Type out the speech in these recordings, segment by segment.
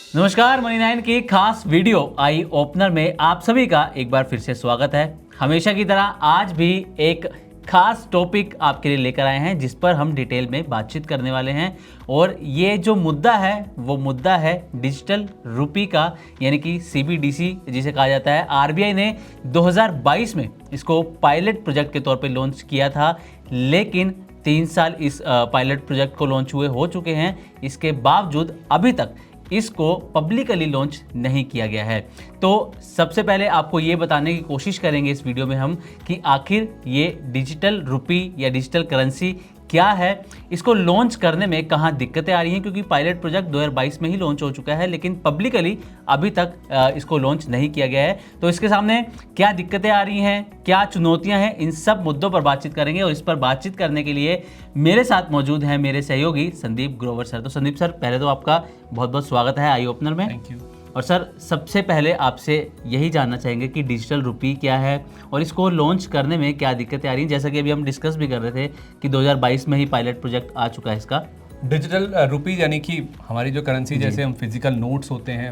नमस्कार, मनी 9 की खास वीडियो आई ओपनर में आप सभी का एक बार फिर से स्वागत है। हमेशा की तरह आज भी एक खास टॉपिक आपके लिए लेकर आए हैं जिस पर हम डिटेल में बातचीत करने वाले हैं। और ये जो मुद्दा है वो मुद्दा है डिजिटल रुपी का, यानी कि CBDC जिसे कहा जाता है। RBI ने 2022 में इसको पायलट प्रोजेक्ट के तौर पे लॉन्च किया था, लेकिन 3 साल इस पायलट प्रोजेक्ट को लॉन्च हुए हो चुके हैं। इसके बावजूद अभी तक इसको पब्लिकली लॉन्च नहीं किया गया है। तो सबसे पहले आपको ये बताने की कोशिश करेंगे इस वीडियो में हम कि आखिर ये डिजिटल रुपी या डिजिटल करेंसी क्या है, इसको लॉन्च करने में कहाँ दिक्कतें आ रही हैं, क्योंकि पायलट प्रोजेक्ट 2022 में ही लॉन्च हो चुका है लेकिन पब्लिकली अभी तक इसको लॉन्च नहीं किया गया है। तो इसके सामने क्या दिक्कतें आ रही हैं, क्या चुनौतियां हैं, इन सब मुद्दों पर बातचीत करेंगे। और इस पर बातचीत करने के लिए मेरे साथ मौजूद हैं मेरे सहयोगी संदीप ग्रोवर सर। तो संदीप सर, पहले तो आपका बहुत बहुत स्वागत है आई ओपनर में। Thank you. और सर, सबसे पहले आपसे यही जानना चाहेंगे कि डिजिटल रुपी क्या है और इसको लॉन्च करने में क्या दिक्कतें आ रही हैं। जैसा कि अभी हम डिस्कस भी कर रहे थे कि 2022 में ही पायलट प्रोजेक्ट आ चुका है इसका। डिजिटल रुपी यानी कि हमारी जो करेंसी, जैसे हम फिजिकल नोट्स होते हैं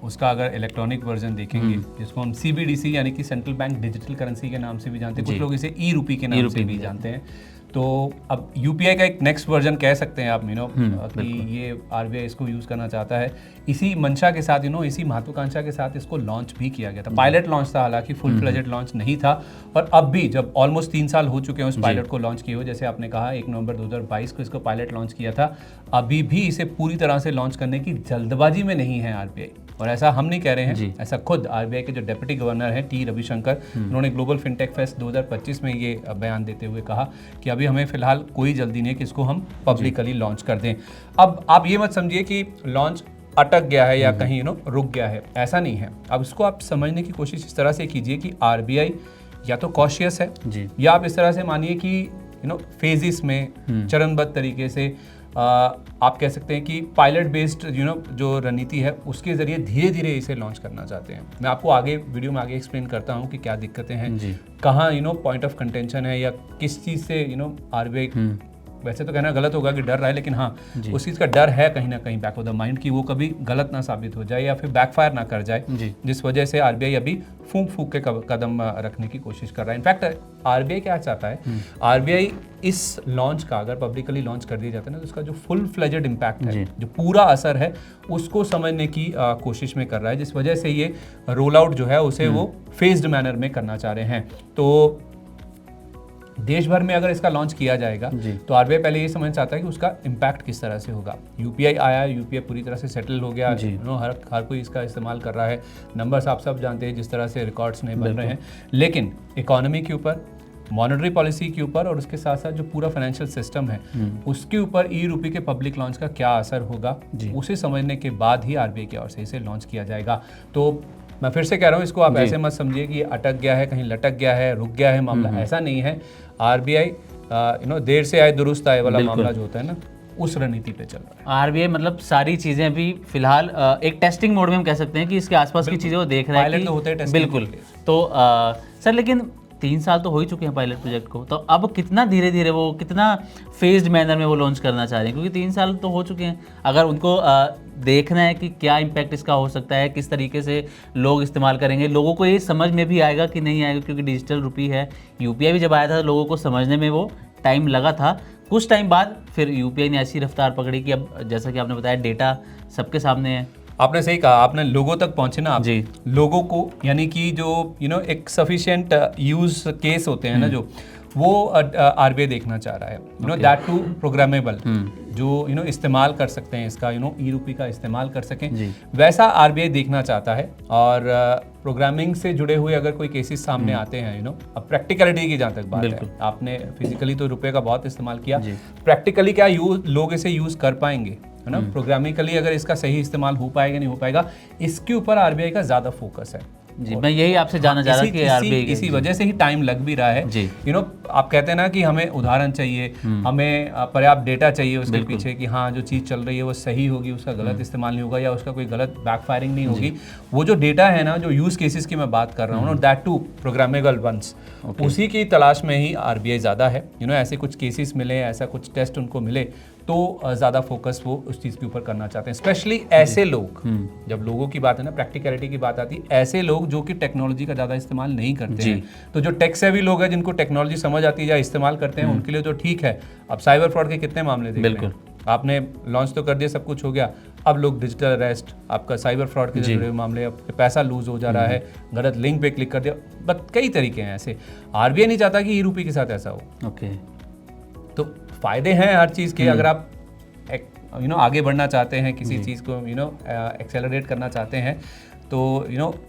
उसका अगर इलेक्ट्रॉनिक वर्जन देखेंगे जिसको हम CBDC यानी कि सेंट्रल बैंक डिजिटल करेंसी के नाम से भी जानते हैं, कुछ लोग इसे ई-रुपी के नाम से भी जानते हैं। तो अब UPI का एक नेक्स्ट वर्जन कह सकते हैं आप कि ये RBI इसको यूज़ करना चाहता है। इसी मंशा के साथ इसी महत्वाकांक्षा के साथ इसको लॉन्च भी किया गया था। पायलट लॉन्च था, हालांकि फुल फ्लेजेड लॉन्च नहीं था। और अब भी जब ऑलमोस्ट 3 साल हो चुके हैं उस पायलट को लॉन्च किए हुए, जैसे आपने कहा 1 नवंबर 2022 को इसको पायलट लॉन्च किया था, अभी भी इसे पूरी तरह से लॉन्च करने की जल्दबाजी में नहीं है RBI। और ऐसा हम नहीं कह रहे हैं, ऐसा खुद RBI के जो डेप्यूटी गवर्नर हैं T रविशंकर, उन्होंने ग्लोबल फिनटेक फेस्ट 2025 में ये बयान देते हुए कहा कि अभी हमें फिलहाल कोई जल्दी नहीं है कि इसको हम पब्लिकली लॉन्च कर दें। अब आप ये मत समझिए कि लॉन्च अटक गया है या कहीं रुक गया है, ऐसा नहीं है। अब इसको आप समझने की कोशिश इस तरह से कीजिए कि RBI या तो कॉशियस है या आप इस तरह से मानिए कि फेजिस में चरणबद्ध तरीके से आप कह सकते हैं कि पायलट बेस्ड जो रणनीति है उसके जरिए धीरे धीरे इसे लॉन्च करना चाहते हैं। मैं आपको आगे वीडियो में आगे एक्सप्लेन करता हूं कि क्या दिक्कतें हैं, कहाँ पॉइंट ऑफ कंटेंशन है या किस चीज़ से RBI, वैसे तो कहना गलत होगा कि डर रहा है, लेकिन हाँ उस चीज़ का डर है कहीं ना कहीं बैक ऑफ द माइंड कि वो कभी गलत ना साबित हो जाए या फिर बैकफायर ना कर जाए, जिस वजह से RBI अभी फूंक के कदम रखने की कोशिश कर रहा है। इनफैक्ट RBI क्या चाहता है, RBI इस लॉन्च का अगर पब्लिकली लॉन्च कर दिया जाता है ना, तो उसका जो फुल फ्लेजेड इम्पैक्ट है, जो पूरा असर है, उसको समझने की कोशिश में कर रहा है, जिस वजह से ये रोल आउट जो है उसे वो फेज्ड मैनर में करना चाह रहे हैं। तो देश भर में अगर इसका लॉन्च किया जाएगा तो RBI पहले ये समझना चाहता है कि उसका इम्पैक्ट किस तरह से होगा। UPI आया, UPI पूरी तरह से सेटल हो गया, हर कोई इसका इस्तेमाल कर रहा है। नंबर्स आप सब जानते हैं जिस तरह से रिकॉर्ड्स नहीं बन रहे हैं, लेकिन इकोनॉमी के ऊपर, मॉनेटरी पॉलिसी के ऊपर और उसके साथ साथ जो पूरा फाइनेंशियल सिस्टम है उसके ऊपर ई-रुपी के पब्लिक लॉन्च का क्या असर होगा, उसे समझने के बाद ही RBI की ओर से इसे लॉन्च किया जाएगा। तो मैं फिर से कह रहा हूँ, इसको आप ऐसे मत समझिए कि ये अटक गया है, कहीं लटक गया है, रुक गया है मामला, ऐसा नहीं है। RBI देर से आए दुरुस्त आए वाला मामला जो होता है ना, उस रणनीति पे चल रहा है। RBI मतलब सारी चीजें अभी फिलहाल एक टेस्टिंग मोड में हम कह सकते हैं कि इसके आसपास की चीजें वो देख रहा है। पायलट तो होते हैं टेस्टिंग। बिल्कुल। तो सर, लेकिन 3 साल तो हो ही चुके हैं पायलट प्रोजेक्ट को, तो अब कितना धीरे धीरे वो कितना फेज्ड मैनर में वो लॉन्च करना चाह रहे हैं, क्योंकि 3 साल तो हो चुके हैं। अगर उनको देखना है कि क्या इम्पैक्ट इसका हो सकता है, किस तरीके से लोग इस्तेमाल करेंगे, लोगों को ये समझ में भी आएगा कि नहीं आएगा, क्योंकि डिजिटल रुपी है। UPI भी जब आया था तो लोगों को समझने में वो टाइम लगा था। कुछ टाइम बाद फिर UPI ने ऐसी रफ्तार पकड़ी कि अब जैसा कि आपने बताया डेटा सबके सामने है। आपने सही कहा, आपने लोगों तक पहुंचे ना, आप लोगों को, यानी कि जो एक सफिशिएंट यूज केस होते हैं ना, जो वो RBI देखना चाह रहा है, दैट टू प्रोग्रामेबल, जो इस्तेमाल कर सकते हैं इसका, ई-रुपी का इस्तेमाल कर सकें, वैसा RBI देखना चाहता है। और प्रोग्रामिंग से जुड़े हुए अगर कोई केसेस सामने आते हैं, अब प्रैक्टिकलिटी की जहाँ तक बात है, आपने फिजिकली तो रुपए का बहुत इस्तेमाल किया, प्रैक्टिकली क्या लोग इसे यूज कर पाएंगे, है ना, प्रोग्रामिकली अगर इसका सही इस्तेमाल हो पाएगा नहीं हो पाएगा, इसके ऊपर RBI का ज़्यादा फोकस है। जी, मैं यही आपसे जानना चाह रहा कि RBI इसी वजह से ही टाइम लग भी रहा है। आप कहते हैं ना कि हमें उदाहरण चाहिए, हमें पर्याप्त डेटा चाहिए उसके पीछे कि हाँ जो चीज़ चल रही है वो सही होगी, उसका गलत इस्तेमाल नहीं होगा या उसका कोई गलत बैकफायरिंग नहीं होगी। वो जो डेटा है ना, जो यूज़ केसेस की मैं बात कर रहा हूँ, दैट टू प्रोग्रामेबल वंस, उसी की तलाश में ही RBI ज़्यादा है। ऐसे कुछ केसेस मिले, ऐसा कुछ टेस्ट उनको मिले तो ज़्यादा फोकस वो उस चीज़ के ऊपर करना चाहते हैं। स्पेशली ऐसे लोग, जब लोगों की बात है ना, प्रैक्टिकलिटी की बात आती है, ऐसे लोग जो कि टेक्नोलॉजी का ज़्यादा इस्तेमाल नहीं करते हैं, तो जो टेक सेवी लोग हैं जिनको टेक्नोलॉजी समझ आती है या इस्तेमाल करते हैं, उनके लिए तो ठीक है। अब साइबर फ्रॉड के कितने मामले देख रहे हैं, आपने लॉन्च तो कर दिया, सब कुछ हो गया, अब लोग डिजिटल अरेस्ट, आपका साइबर फ्रॉड के जुड़े हुए मामले, अब पैसा लूज हो जा रहा है, गलत लिंक पे क्लिक कर दिया, बट कई तरीके हैं ऐसे। आरबीआई नहीं चाहता कि ई-रूपी के साथ ऐसा हो। ओके, तो फायदे हैं हर चीज़ के। अगर आप आगे बढ़ना चाहते हैं, किसी चीज़ को एक्सेलरेट करना चाहते हैं, तो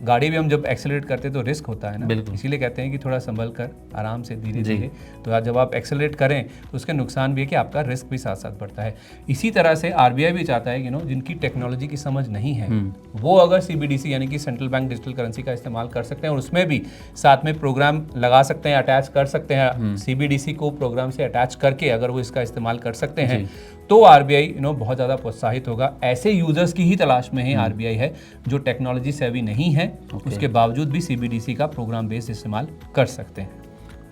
गाड़ी भी हम जब एक्सेलरेट करते हैं तो रिस्क होता है ना, इसीलिए कहते हैं कि थोड़ा संभल कर, आराम से, धीरे धीरे। तो जब आप एक्सेलरेट करें तो उसके नुकसान भी है कि आपका रिस्क भी साथ साथ बढ़ता है। इसी तरह से आरबीआई भी चाहता है कि जिनकी टेक्नोलॉजी की समझ नहीं है वो अगर सीबीडीसी यानी कि सेंट्रल बैंक डिजिटल करेंसी का इस्तेमाल कर सकते हैं, और उसमें भी साथ में प्रोग्राम लगा सकते हैं, अटैच कर सकते हैं, सीबीडीसी को प्रोग्राम से अटैच करके अगर वो इसका इस्तेमाल कर सकते हैं, तो आरबीआई बहुत ज़्यादा प्रोत्साहित होगा। ऐसे यूजर्स की ही तलाश में ही आरबीआई है जो टेक्नोलॉजी सेवी नहीं है, उसके बावजूद भी सीबीडीसी का प्रोग्राम बेस्ड इस्तेमाल कर सकते हैं।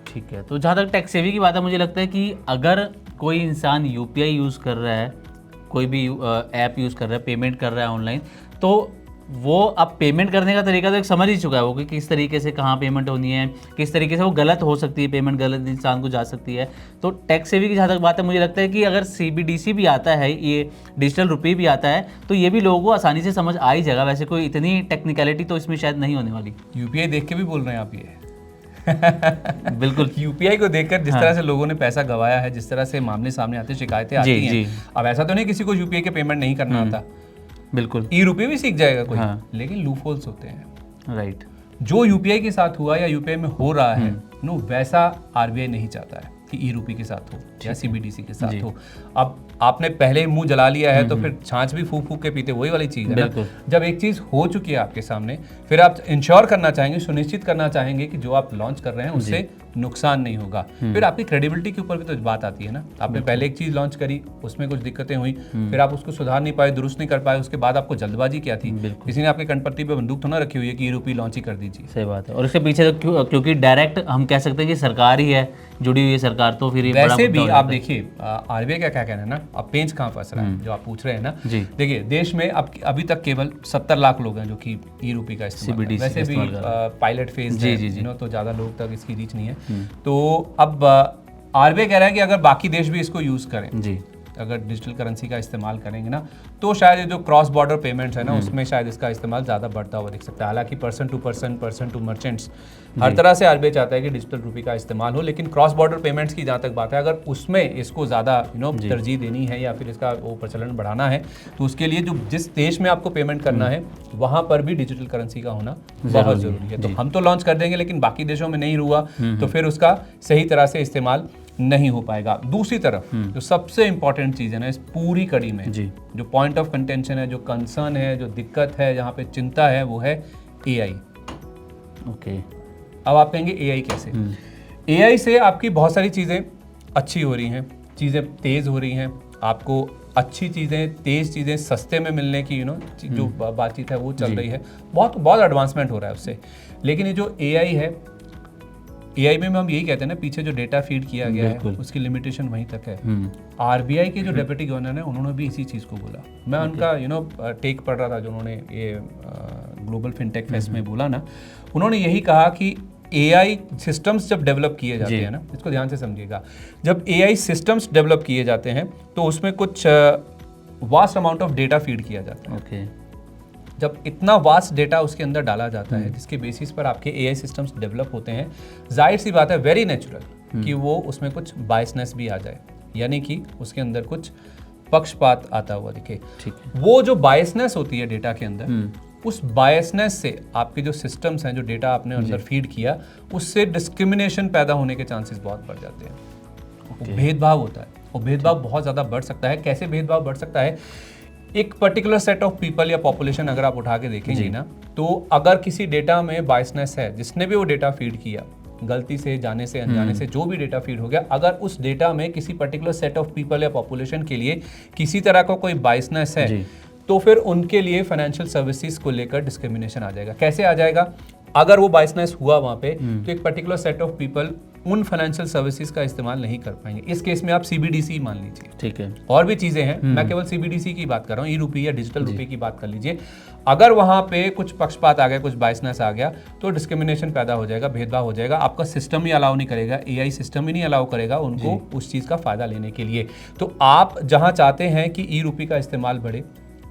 ठीक है, तो जहाँ तक टेक सेवी की बात है, मुझे लगता है कि अगर कोई इंसान यूपीआई यूज़ कर रहा है, कोई भी ऐप यूज़ कर रहा है, पेमेंट कर रहा है ऑनलाइन, तो वो अब पेमेंट करने का तरीका तो एक समझ ही चुका है वो कि किस तरीके से कहाँ पेमेंट होनी है, किस तरीके से वो गलत हो सकती है, पेमेंट गलत इंसान को जा सकती है। तो टैक्स सेवी की जहाँ तक बात है, मुझे लगता है कि अगर सीबीडीसी भी आता है, ये डिजिटल रुपये भी आता है, तो ये भी लोगों को आसानी से समझ आ ही जाएगा। वैसे कोई इतनी टेक्निकलिटी तो इसमें शायद नहीं होने वाली। यूपीआई देख के भी बोल रहे हैं आप ये? बिल्कुल, यूपीआई को देखकर जिस तरह से लोगों ने पैसा गंवाया है, जिस तरह से मामले सामने आते, शिकायतें आती हैं। अब ऐसा तो नहीं किसी को यूपीआई के पेमेंट नहीं करना आता, बिल्कुल, ई-रुपये भी सीख जाएगा कोई, लेकिन लूपहोल्स होते हैं। राइट, जो यूपीआई के साथ हुआ या यूपीआई में हो रहा है वैसा आरबीआई नहीं चाहता है कि ई-रुपी के साथ हो या सीबीडीसी के साथ हो। अब आपने पहले ही मुंह जला लिया है तो फिर छाछ भी फूक फूक के पीते, वही वाली चीज़ है ना। जब एक चीज़ हो चुकी है आपके सामने, फिर आप इंश्योर करना चाहेंगे, सुनिश्चित करना चाहेंगे कि जो आप लॉन्च कर रहे हैं उससे नुकसान नहीं होगा। फिर आपकी क्रेडिबिलिटी के ऊपर भी तो बात आती है ना। आपने पहले एक चीज़ लॉन्च करी, उसमें कुछ दिक्कतें हुई, फिर आप उसको सुधार नहीं पाए, दुरुस्त नहीं कर पाए, उसके बाद आपको जल्दबाजी क्या थी? किसी ने आपके कंठपट्टी पे बंदूक तो ना रखी हुई है कि ई-रुपी लॉन्च ही कर दीजिए। सही बात है। और इसके पीछे तो क्योंकि डायरेक्ट हम कह सकते हैं कि सरकार ही है, जुड़ी हुई है सरकार, तो फिर वैसे भी आप देखिए आरबीआई का क्या कहना है ना, अब पेंच कहाँ फंस रहा है जो आप पूछ रहे हैं ना। देखिए देश में अब अभी तक केवल 70 लाख लोग हैं जो कि ई-रुपी का इस्तेमाल कर रहे हैं। वैसे भी पायलट फेज है, तो ज़्यादा लोग तक इसकी रीच नहीं है। तो अब आरबीआई कह रहा है कि अगर बाकी देश भी इसको यूज़ करें, अगर डिजिटल करेंसी का इस्तेमाल करेंगे ना, तो शायद ये जो क्रॉस बॉर्डर पेमेंट्स है ना, उसमें शायद इसका इस्तेमाल ज़्यादा बढ़ता हुआ दिख सकता है। हालांकि पर्सन टू मर्चेंट्स, हर तरह से आरबीआई चाहता है कि डिजिटल रुपये का इस्तेमाल हो, लेकिन क्रॉस बॉर्डर पेमेंट्स की जहाँ तक बात है, अगर उसमें इसको ज़्यादा तरजीह देनी है या फिर इसका वो प्रचलन बढ़ाना है, तो उसके लिए जो जिस देश में आपको पेमेंट करना है वहाँ पर भी डिजिटल करेंसी का होना बहुत ज़रूरी है। तो हम तो लॉन्च कर देंगे, लेकिन बाकी देशों में नहीं हुआ तो फिर उसका सही तरह से इस्तेमाल नहीं हो पाएगा। दूसरी तरफ जो सबसे इंपॉर्टेंट चीज़ है ना इस पूरी कड़ी में, जो पॉइंट ऑफ कंटेंशन है, जो कंसर्न है, जो दिक्कत है, जहाँ पे चिंता है, वो है एआई। ओके, अब आप कहेंगे एआई कैसे? एआई से आपकी बहुत सारी चीज़ें अच्छी हो रही हैं, चीज़ें तेज़ हो रही हैं, आपको अच्छी चीज़ें, तेज़ चीज़ें सस्ते में मिलने की जो बातचीत है वो चल रही है, बहुत एडवांसमेंट हो रहा है उससे। लेकिन ये जो एआई है, एआई में हम यही कहते हैं ना, पीछे जो डेटा फीड किया गया है उसकी लिमिटेशन वहीं तक है। आरबीआई के जो डेप्यूटी गवर्नर है उन्होंने भी इसी चीज़ को बोला। मैं उनका टेक पढ़ रहा था जो उन्होंने ये ग्लोबल फिनटेक फेस्ट में बोला ना, उन्होंने यही कहा कि एआई सिस्टम्स जब डेवलप किए जाते हैं ना, इसको ध्यान से समझिएगा, जब एआई सिस्टम्स डेवलप किए जाते हैं तो उसमें कुछ vast amount of data feed किया जाता है। जब इतना वास्ट डेटा उसके अंदर डाला जाता है जिसके बेसिस पर आपके एआई सिस्टम्स डेवलप होते हैं, जाहिर सी बात है, वेरी नेचुरल कि वो उसमें कुछ बायसनेस भी आ जाए, यानी कि उसके अंदर कुछ पक्षपात आता हुआ दिखे। वो जो बायसनेस होती है डेटा के अंदर, उस बायसनेस से आपके जो सिस्टम्स हैं, जो डेटा आपने अंदर फीड किया, उससे डिस्क्रिमिनेशन पैदा होने के चांसेस बहुत बढ़ जाते हैं। भेदभाव होता है, और भेदभाव बहुत ज़्यादा बढ़ सकता है। कैसे भेदभाव बढ़ सकता है? एक पर्टिकुलर सेट ऑफ पीपल या पॉपुलेशन अगर आप उठा के देखेंगे ना, तो अगर किसी डेटा में बायसनेस है, जिसने भी वो डेटा फीड किया, गलती से, जाने से, अनजाने से जो भी डेटा फीड हो गया, अगर उस डेटा में किसी पर्टिकुलर सेट ऑफ पीपल या पॉपुलेशन के लिए किसी तरह का कोई बायसनेस है, तो फिर उनके लिए फाइनेंशियल सर्विसेज को लेकर डिस्क्रिमिनेशन आ जाएगा। कैसे आ जाएगा? अगर वो बायसनेस हुआ वहाँ पे तो एक पर्टिकुलर सेट ऑफ पीपल उन फाइनेंशियल सर्विसेज का इस्तेमाल नहीं कर पाएंगे। इस केस में आप सीबीडीसी मान लीजिए, ठीक है, और भी चीजें हैं, मैं केवल सीबीडीसी की बात कर रहा हूँ, ई रुपये या डिजिटल रुपये की बात कर लीजिए। अगर वहां पे कुछ पक्षपात आ गया, कुछ बायसनेस आ गया, तो डिस्क्रिमिनेशन पैदा हो जाएगा, भेदभाव हो जाएगा, आपका सिस्टम ही अलाउ नहीं करेगा, एआई सिस्टम ही नहीं अलाउ करेगा उनको उस चीज का फायदा लेने के लिए। तो आप जहां चाहते हैं कि ई रुपये का इस्तेमाल बढ़े,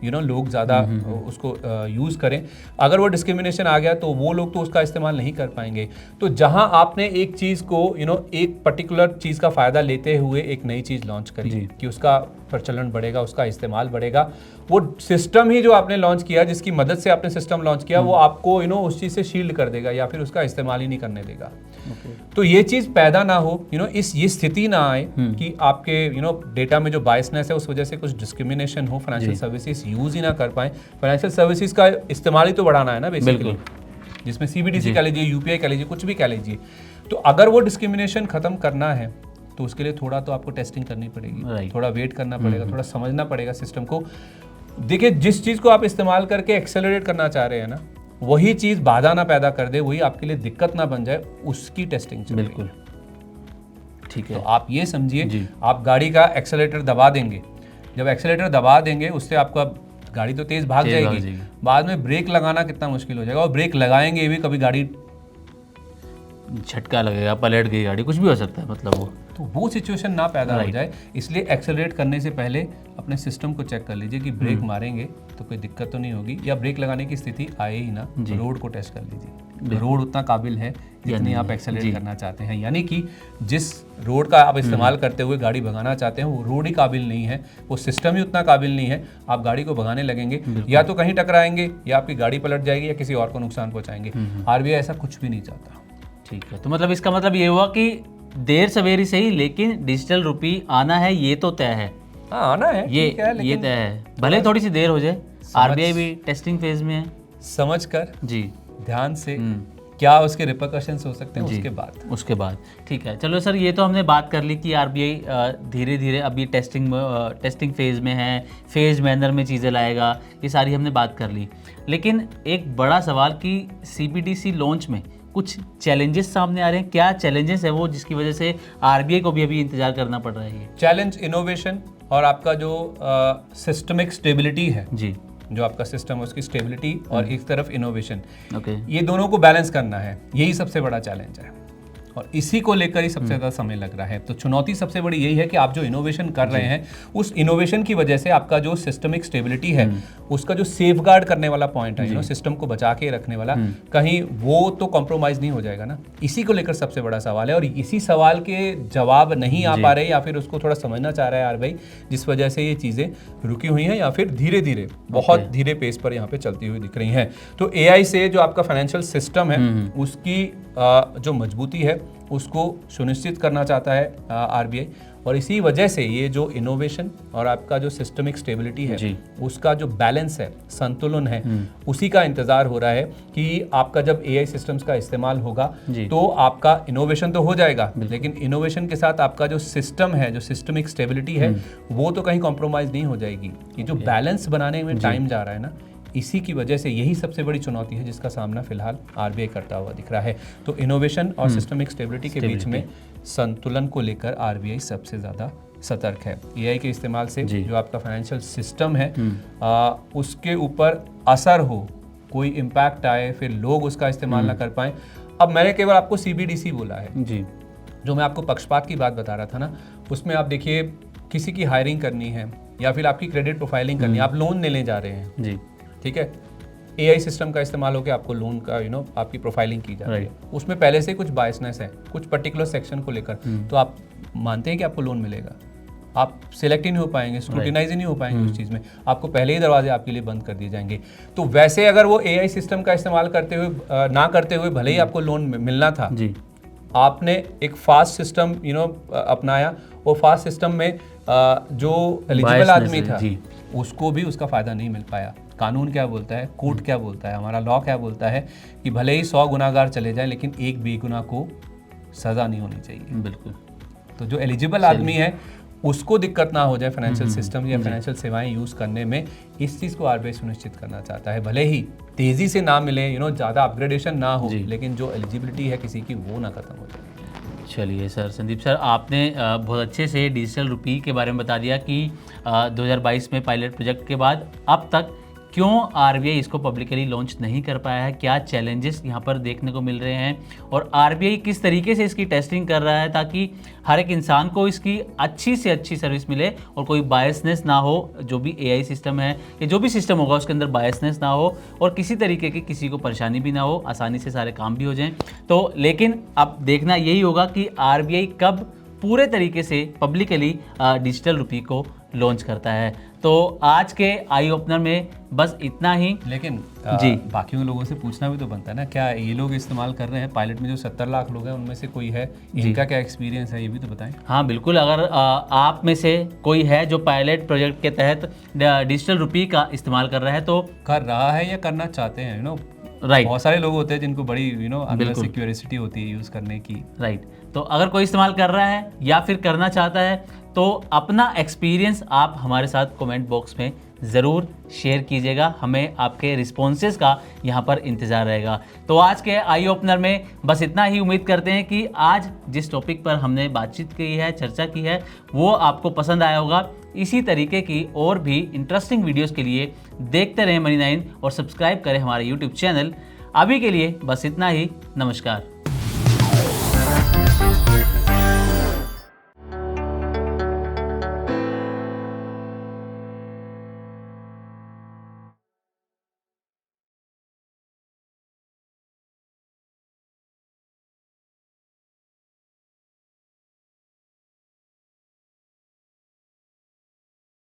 लोग ज़्यादा उसको यूज़ करें, अगर वो डिस्क्रिमिनेशन आ गया तो वो लोग तो उसका इस्तेमाल नहीं कर पाएंगे। तो जहां आपने एक चीज़ को एक पर्टिकुलर चीज़ का फ़ायदा लेते हुए एक नई चीज़ लॉन्च करी कि उसका प्रचलन बढ़ेगा, उसका इस्तेमाल बढ़ेगा, वो सिस्टम ही जो आपने लॉन्च किया, जिसकी मदद से आपने सिस्टम लॉन्च किया, वो आपको उस चीज़ से शील्ड कर देगा या फिर उसका इस्तेमाल ही नहीं करने देगा। तो ये चीज़ पैदा ना हो, ये स्थिति ना आए कि आपके डेटा में जो बायसनेस है उस वजह से कुछ डिस्क्रिमिनेशन हो, फाइनेंशियल सर्विसेज यूज ही ना कर पाए। फाइनेंशियल सर्विसेज का इस्तेमाल ही तो बढ़ाना है ना बेसिकली, जिसमें सीबीडीसी कह लीजिए, यूपीआई कह लीजिए, कुछ भी कह लीजिए। तो अगर वो डिस्क्रिमिनेशन खत्म करना है तो उसके लिए थोड़ा तो आपको टेस्टिंग करनी पड़ेगी, थोड़ा वेट करना पड़ेगा, थोड़ा समझना पड़ेगा सिस्टम को। देखिए, जिस चीज़ को आप इस्तेमाल करके एक्सेलरेट करना चाह रहे हैं ना, वही चीज़ बाधा ना पैदा कर दे, वही आपके लिए दिक्कत ना बन जाए, उसकी टेस्टिंग चलेगी। बिल्कुल, ठीक है। तो आप ये समझिए, आप गाड़ी का एक्सेलरेटर दबा देंगे, जब एक्सेलरेटर दबा देंगे उससे आपका गाड़ी तो तेज़ भाग जाएगी, बाद में ब्रेक लगाना कितना मुश्किल हो जाएगा, और ब्रेक लगाएंगे भी कभी गाड़ी झटका लगेगा, पलट गई गाड़ी, कुछ भी हो सकता है, मतलब वो सिचुएशन ना पैदा हो जाए। इसलिए एक्सेलरेट करने से पहले अपने सिस्टम को चेक कर लीजिए कि ब्रेक मारेंगे तो कोई दिक्कत तो नहीं होगी, या ब्रेक लगाने की स्थिति आए ही ना, रोड को टेस्ट कर लीजिए, रोड उतना काबिल है जितनी आप एक्सेलरेट करना चाहते हैं, यानी कि जिस रोड का आप इस्तेमाल करते हुए गाड़ी भगाना चाहते हैं वो रोड ही काबिल नहीं है, वो सिस्टम ही उतना काबिल नहीं है, आप गाड़ी को भगाने लगेंगे, या तो कहीं टकराएंगे, या आपकी गाड़ी पलट जाएगी, या किसी और को नुकसान पहुंचाएंगे। आरबीआई ऐसा कुछ भी नहीं चाहता। ठीक है, तो मतलब इसका मतलब ये हुआ कि देर सवेरी सही, लेकिन डिजिटल रुपये आना है, ये तो तय है। हाँ, आना है, ये तय है, भले थोड़ी सी देर हो जाए। आरबीआई भी टेस्टिंग फेज में है, समझकर जी, ध्यान से क्या उसके रिपरकशंस हो सकते हैं उसके बाद। ठीक है, चलो सर, ये तो हमने बात कर ली कि आरबीआई धीरे धीरे अभी टेस्टिंग फेज में है, फेज मैनर में चीज़ें लाएगा, ये सारी हमने बात कर ली। लेकिन एक बड़ा सवाल कि सीबीडीसी लॉन्च में कुछ चैलेंजेस सामने आ रहे हैं, क्या चैलेंजेस है वो जिसकी वजह से आरबीआई को भी अभी इंतजार करना पड़ रहा है? चैलेंज इनोवेशन और आपका जो सिस्टमिक स्टेबिलिटी है, जी, जो आपका सिस्टम है उसकी स्टेबिलिटी, और एक तरफ इनोवेशन, ये दोनों को बैलेंस करना है, यही सबसे बड़ा चैलेंज है, और इसी को लेकर ही सबसे ज़्यादा समय लग रहा है। तो चुनौती सबसे बड़ी यही है कि आप जो इनोवेशन कर रहे हैं, उस इनोवेशन की वजह से आपका जो सिस्टमिक स्टेबिलिटी है, उसका जो सेफगार्ड करने वाला पॉइंट है, सिस्टम को बचा के रखने वाला, कहीं वो तो कॉम्प्रोमाइज़ नहीं हो जाएगा ना। इसी को लेकर सबसे बड़ा सवाल है, और इसी सवाल के जवाब नहीं आ पा रहे, या फिर उसको थोड़ा समझना चाह रहा है आरबीआई, जिस वजह से ये चीज़ें रुकी हुई हैं, या फिर धीरे धीरे, बहुत धीरे पेस पर यहाँ पे चलती हुई दिख रही हैं। तो एआई से जो आपका फाइनेंशियल सिस्टम है, उसकी जो मजबूती है उसको सुनिश्चित करना चाहता है आरबीआई, और इसी वजह से ये जो इनोवेशन और आपका जो सिस्टमिक स्टेबिलिटी है, उसका जो बैलेंस है, संतुलन है, उसी का इंतजार हो रहा है कि आपका जब एआई सिस्टम्स का इस्तेमाल होगा तो आपका इनोवेशन तो हो जाएगा, लेकिन इनोवेशन के साथ आपका जो सिस्टम है, जो सिस्टमिक स्टेबिलिटी है, वो तो कहीं कॉम्प्रोमाइज़ नहीं हो जाएगी। ये जो बैलेंस बनाने में टाइम जा रहा है ना, इसी की वजह से यही सबसे बड़ी चुनौती है जिसका सामना फिलहाल आरबीआई करता हुआ दिख रहा है। तो इनोवेशन और सिस्टमिक स्टेबिलिटी के बीच में संतुलन को लेकर आरबीआई सबसे ज़्यादा सतर्क है। एआई के इस्तेमाल से जो आपका फाइनेंशियल सिस्टम है उसके ऊपर असर हो, कोई इम्पैक्ट आए, फिर लोग उसका इस्तेमाल ना कर पाएँ। अब मैंने केवल आपको सीबीडीसी बोला है जी, जो मैं आपको पक्षपात की बात बता रहा था ना, उसमें आप देखिए, किसी की हायरिंग करनी है या फिर आपकी क्रेडिट प्रोफाइलिंग करनी है, आप लोन लेने जा रहे हैं जी, ठीक है, एआई सिस्टम का इस्तेमाल होकर आपको लोन का आपकी प्रोफाइलिंग की जा रही है, उसमें पहले से कुछ बायसनेस है, कुछ पर्टिकुलर सेक्शन को लेकर, तो आप मानते हैं कि आपको लोन मिलेगा, आप सिलेक्ट ही नहीं हो पाएंगे, स्क्रूटिनाइज ही नहीं हो पाएंगे उस चीज़ में, आपको पहले ही दरवाजे आपके लिए बंद कर दिए जाएंगे। तो वैसे अगर वो एआई सिस्टम का इस्तेमाल करते हुए ना करते हुए भले ही आपको लोन मिलना था जी, आपने एक फास्ट सिस्टम अपनाया, वो फास्ट सिस्टम में जो एलिजिबल आदमी था उसको भी उसका फ़ायदा नहीं मिल पाया। कानून क्या बोलता है, कोर्ट क्या बोलता है, हमारा लॉ क्या बोलता है कि भले ही 100 गुनाहगार चले जाएं, लेकिन एक बेगुनाह को सज़ा नहीं होनी चाहिए। बिल्कुल। तो जो एलिजिबल आदमी है उसको दिक्कत ना हो जाए फाइनेंशियल सिस्टम या फाइनेंशियल सेवाएं यूज़ करने में, इस चीज़ को आरबीआई सुनिश्चित करना चाहता है। भले ही तेज़ी से ना मिले, ज़्यादा अपग्रेडेशन ना हो, लेकिन जो एलिजिबिलिटी है किसी की वो ना खत्म हो जाए। चलिए सर, संदीप सर, आपने बहुत अच्छे से डिजिटल रुपी के बारे में बता दिया कि 2022 में पायलट प्रोजेक्ट के बाद अब तक क्यों आरबीआई इसको पब्लिकली लॉन्च नहीं कर पाया है, क्या चैलेंजेस यहाँ पर देखने को मिल रहे हैं और आरबीआई किस तरीके से इसकी टेस्टिंग कर रहा है ताकि हर एक इंसान को इसकी अच्छी से अच्छी सर्विस मिले और कोई बायसनेस ना हो। जो भी एआई सिस्टम है या जो भी सिस्टम होगा उसके अंदर बायसनेस ना हो और किसी तरीके की किसी को परेशानी भी ना हो, आसानी से सारे काम भी हो जाएं। तो लेकिन अब देखना यही होगा कि आरबीआई कब पूरे तरीके से पब्लिकली डिजिटल रुपी को लॉन्च करता है। तो आज के आई ओपनर में बस इतना ही। लेकिन जी, बाकी लोगों से पूछना भी तो बनता है ना, क्या ये लोग इस्तेमाल कर रहे हैं? पायलट में जो 70 लाख लोग हैं उनमें से कोई है, इनका क्या एक्सपीरियंस है, ये भी तो बताएं। हाँ बिल्कुल, अगर आप में से कोई है जो पायलट प्रोजेक्ट के तहत डिजिटल रुपी का इस्तेमाल कर रहा है तो कर रहा है या करना चाहते हैं, राइट, बहुत सारे लोग होते हैं जिनको बड़ी अंदर से क्यूरियोसिटी होती है यूज़ करने की। राइट, तो अगर कोई इस्तेमाल कर रहा है या फिर करना चाहता है तो अपना एक्सपीरियंस आप हमारे साथ कमेंट बॉक्स में ज़रूर शेयर कीजिएगा, हमें आपके रिस्पॉन्सेज का यहाँ पर इंतज़ार रहेगा। तो आज के आई ओपनर में बस इतना ही। उम्मीद करते हैं कि आज जिस टॉपिक पर हमने बातचीत की है, चर्चा की है, वो आपको पसंद आया होगा। इसी तरीके की और भी इंटरेस्टिंग वीडियोस के लिए देखते रहें मनी 9 और सब्सक्राइब करें हमारे यूट्यूब चैनल। अभी के लिए बस इतना ही। नमस्कार।